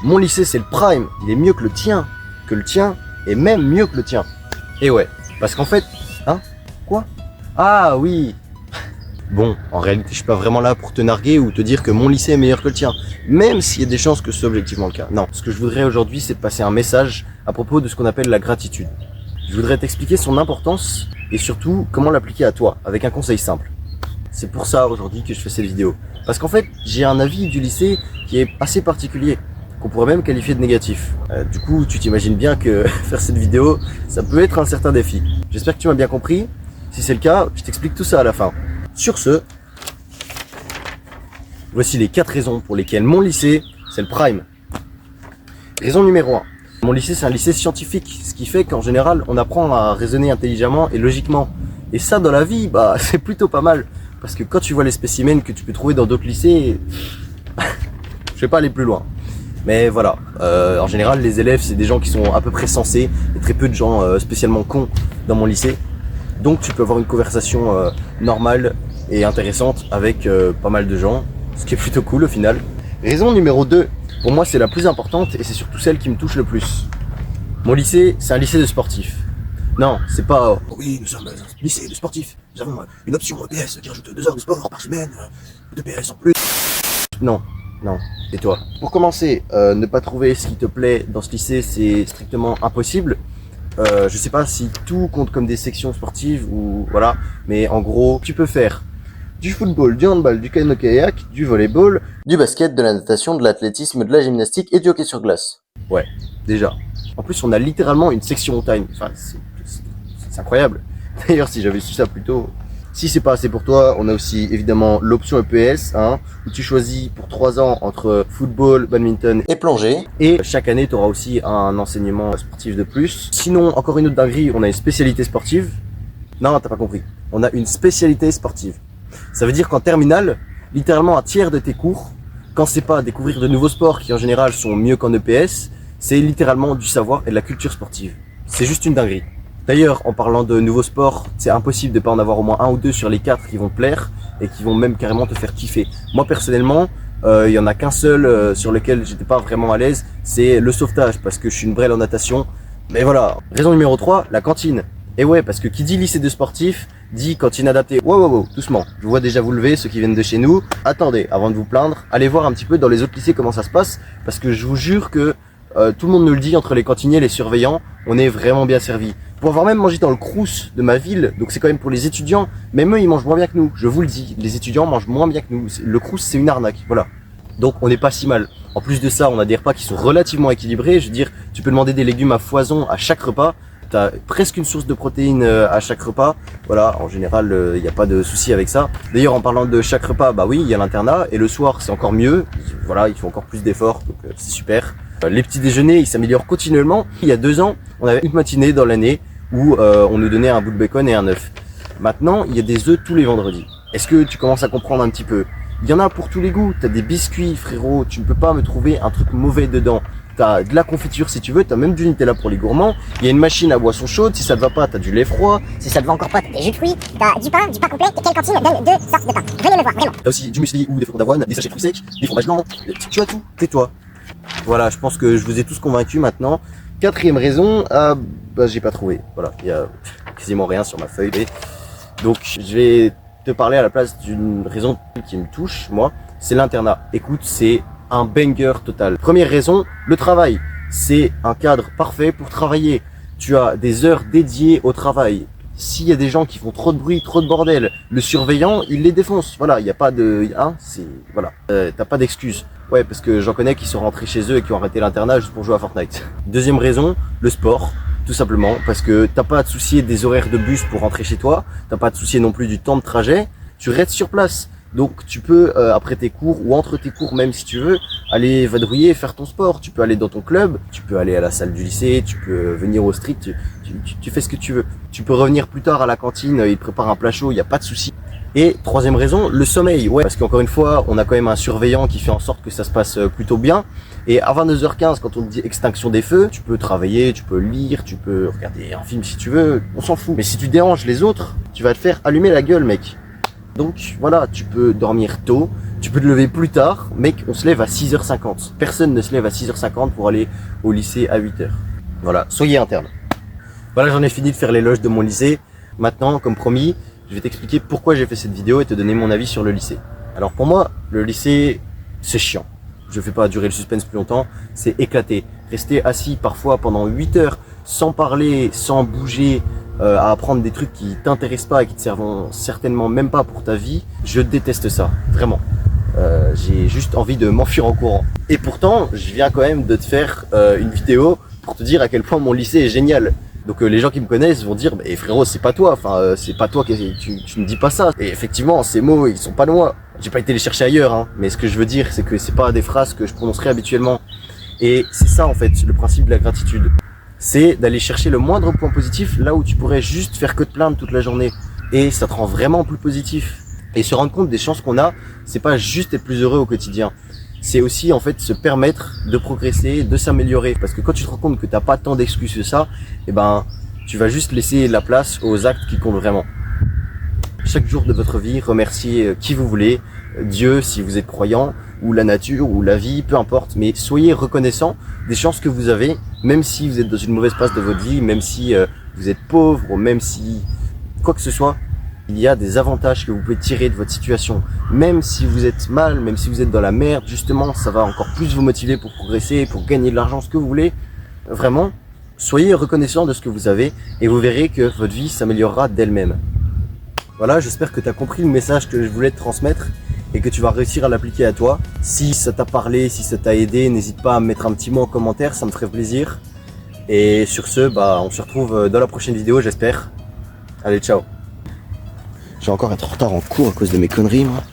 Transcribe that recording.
Mon lycée c'est le prime, il est mieux que le tien est même mieux que le tien. Et ouais, parce qu'en fait, hein? Quoi? Ah oui. Bon, en réalité, je suis pas vraiment là pour te narguer ou te dire que mon lycée est meilleur que le tien, même s'il y a des chances que ce soit objectivement le cas. Non, ce que je voudrais aujourd'hui, c'est te passer un message à propos de ce qu'on appelle la gratitude. Je voudrais t'expliquer son importance et surtout comment l'appliquer à toi, avec un conseil simple. C'est pour ça aujourd'hui que je fais cette vidéo. Parce qu'en fait, j'ai un avis du lycée qui est assez particulier, qu'on pourrait même qualifier de négatif. Du coup, tu t'imagines bien que faire cette vidéo, ça peut être un certain défi. J'espère que tu m'as bien compris. Si c'est le cas, je t'explique tout ça à la fin. Sur ce, voici les 4 raisons pour lesquelles mon lycée, c'est le prime. Raison numéro 1. Mon lycée, c'est un lycée scientifique, ce qui fait qu'en général, on apprend à raisonner intelligemment et logiquement. Et ça, dans la vie, bah, c'est plutôt pas mal. Parce que quand tu vois les spécimens que tu peux trouver dans d'autres lycées, je vais pas aller plus loin. Mais voilà, en général, les élèves, c'est des gens qui sont à peu près sensés. Il y a très peu de gens spécialement cons dans mon lycée. Donc tu peux avoir une conversation normale et intéressante avec pas mal de gens, ce qui est plutôt cool au final. Raison numéro 2, pour moi c'est la plus importante et c'est surtout celle qui me touche le plus. Mon lycée, c'est un lycée de sportifs. Non, c'est pas Oui, nous sommes un lycée de sportifs. Nous avons une option PS qui rajoute 2 heures de sport par semaine, 2 PS en plus. Non, non. Et toi? Pour commencer, ne pas trouver ce qui te plaît dans ce lycée, c'est strictement impossible. Je sais pas si tout compte comme des sections sportives ou voilà, mais en gros, tu peux faire du football, du handball, du canoë-kayak, du volleyball, du basket, de la natation, de l'athlétisme, de la gymnastique et du hockey sur glace. Ouais, déjà. En plus, on a littéralement une section montagne. Enfin, c'est incroyable. D'ailleurs, si j'avais su ça plus tôt. Si c'est pas assez pour toi, on a aussi évidemment l'option EPS, hein, où tu choisis pour 3 ans entre football, badminton et plongée. Et chaque année, tu auras aussi un enseignement sportif de plus. Sinon, encore une autre dinguerie, on a une spécialité sportive. Non, t'as pas compris. On a une spécialité sportive. Ça veut dire qu'en terminale, littéralement un tiers de tes cours, quand c'est pas découvrir de nouveaux sports qui en général sont mieux qu'en EPS, c'est littéralement du savoir et de la culture sportive. C'est juste une dinguerie. D'ailleurs, en parlant de nouveaux sports, c'est impossible de pas en avoir au moins 1 ou 2 sur les 4 qui vont te plaire et qui vont même carrément te faire kiffer. Moi personnellement, il y en a qu'un seul sur lequel j'étais pas vraiment à l'aise, c'est le sauvetage parce que je suis une brêle en natation. Mais voilà. Raison numéro 3, la cantine. Et ouais, parce que qui dit lycée de sportifs, dit cantine adaptée. Wow, doucement. Je vois déjà vous lever, ceux qui viennent de chez nous. Attendez, avant de vous plaindre, allez voir un petit peu dans les autres lycées comment ça se passe, parce que je vous jure que tout le monde nous le dit, entre les cantiniers et les surveillants, on est vraiment bien servi. Pour avoir même mangé dans le crous de ma ville, donc c'est quand même pour les étudiants, même eux ils mangent moins bien que nous, je vous le dis, les étudiants mangent moins bien que nous, le crous c'est une arnaque, voilà. Donc on n'est pas si mal. En plus de ça, on a des repas qui sont relativement équilibrés, je veux dire, tu peux demander des légumes à foison à chaque repas, t'as presque une source de protéines à chaque repas, voilà, en général il n'y a pas de souci avec ça. D'ailleurs en parlant de chaque repas, bah oui, il y a l'internat, et le soir c'est encore mieux, voilà, il faut encore plus d'efforts, donc c'est super. Les petits déjeuners, ils s'améliorent continuellement. Il y a 2 ans, on avait une matinée dans l'année où on nous donnait un bout de bacon et un œuf. Maintenant, il y a des œufs tous les vendredis. Est-ce que tu commences à comprendre un petit peu? Il y en a pour tous les goûts. T'as des biscuits, frérot. Tu ne peux pas me trouver un truc mauvais dedans. T'as de la confiture si tu veux. T'as même du Nutella pour les gourmands. Il y a une machine à boisson chaude. Si ça te va pas, t'as du lait froid. Si ça te va encore pas, t'as des jus de fruits, t'as du pain complet. Quelle cantine donne 2 sortes de pain? Venez me voir, vraiment. T'as aussi du muesli ou des flocons d'avoine, des sachets de fruits secs, des fromages blancs. Tu as tout. Tais-toi. Voilà, je pense que je vous ai tous convaincus maintenant. 4e raison, j'ai pas trouvé. Voilà, il y a quasiment rien sur ma feuille. Donc, je vais te parler à la place d'une raison qui me touche, moi. C'est l'internat. Écoute, c'est un banger total. Première raison, le travail. C'est un cadre parfait pour travailler. Tu as des heures dédiées au travail. S'il y a des gens qui font trop de bruit, trop de bordel, le surveillant, il les défonce. Voilà, il n'y a pas de... Hein, c'est... Voilà. T'as pas d'excuses. Ouais, parce que j'en connais qui sont rentrés chez eux et qui ont arrêté l'internat juste pour jouer à Fortnite. Deuxième raison, le sport. Tout simplement, parce que t'as pas à te soucier des horaires de bus pour rentrer chez toi. T'as pas à te soucier non plus du temps de trajet. Tu restes sur place. Donc tu peux, après tes cours ou entre tes cours même si tu veux, aller vadrouiller et faire ton sport. Tu peux aller dans ton club, tu peux aller à la salle du lycée, tu peux venir au street, tu fais ce que tu veux. Tu peux revenir plus tard à la cantine, ils te préparent un plat chaud, il n'y a pas de souci. Et troisième raison, le sommeil. Ouais, parce qu'encore une fois, on a quand même un surveillant qui fait en sorte que ça se passe plutôt bien. Et à 22h15, quand on te dit extinction des feux, tu peux travailler, tu peux lire, tu peux regarder un film si tu veux, on s'en fout. Mais si tu déranges les autres, tu vas te faire allumer la gueule, mec. Donc voilà, tu peux dormir tôt, Tu peux te lever plus tard, mec, on se lève à 6h50. Personne ne se lève à 6h50 pour aller au lycée à 8h. Voilà, soyez interne. Voilà, j'en ai fini de faire l'éloge de mon lycée. Maintenant, comme promis, je vais t'expliquer pourquoi j'ai fait cette vidéo et te donner mon avis sur le lycée. Alors pour moi, le lycée, c'est chiant. Je fais pas durer le suspense plus longtemps, c'est éclaté. Rester assis parfois pendant 8 heures sans parler, sans bouger, à apprendre des trucs qui t'intéressent pas et qui te servent certainement même pas pour ta vie, je déteste ça, vraiment. J'ai juste envie de m'enfuir en courant. Et pourtant, je viens quand même de te faire une vidéo pour te dire à quel point mon lycée est génial. Donc les gens qui me connaissent vont dire « frérot, c'est pas toi, enfin c'est pas toi, tu ne dis pas ça ». Et effectivement, ces mots, ils sont pas de moi. J'ai pas été les chercher ailleurs, hein. Mais ce que je veux dire, c'est que c'est pas des phrases que je prononcerai habituellement. Et c'est ça en fait, le principe de la gratitude. C'est d'aller chercher le moindre point positif là où tu pourrais juste faire que te plaindre toute la journée. Et ça te rend vraiment plus positif. Et se rendre compte des chances qu'on a, c'est pas juste être plus heureux au quotidien. C'est aussi en fait se permettre de progresser, de s'améliorer. Parce que quand tu te rends compte que t'as pas tant d'excuses que ça, eh ben, tu vas juste laisser la place aux actes qui comptent vraiment. Chaque jour de votre vie, remerciez qui vous voulez, Dieu si vous êtes croyant, ou la nature, ou la vie, peu importe. Mais soyez reconnaissant des chances que vous avez, même si vous êtes dans une mauvaise passe de votre vie, même si vous êtes pauvre, ou même si quoi que ce soit. Il y a des avantages que vous pouvez tirer de votre situation. Même si vous êtes mal, même si vous êtes dans la merde, justement, ça va encore plus vous motiver pour progresser, pour gagner de l'argent, ce que vous voulez. Vraiment, soyez reconnaissant de ce que vous avez et vous verrez que votre vie s'améliorera d'elle-même. Voilà, j'espère que tu as compris le message que je voulais te transmettre et que tu vas réussir à l'appliquer à toi. Si ça t'a parlé, si ça t'a aidé, n'hésite pas à me mettre un petit mot en commentaire, ça me ferait plaisir. Et sur ce, on se retrouve dans la prochaine vidéo, j'espère. Allez, ciao. Je vais encore être en retard en cours à cause de mes conneries, moi.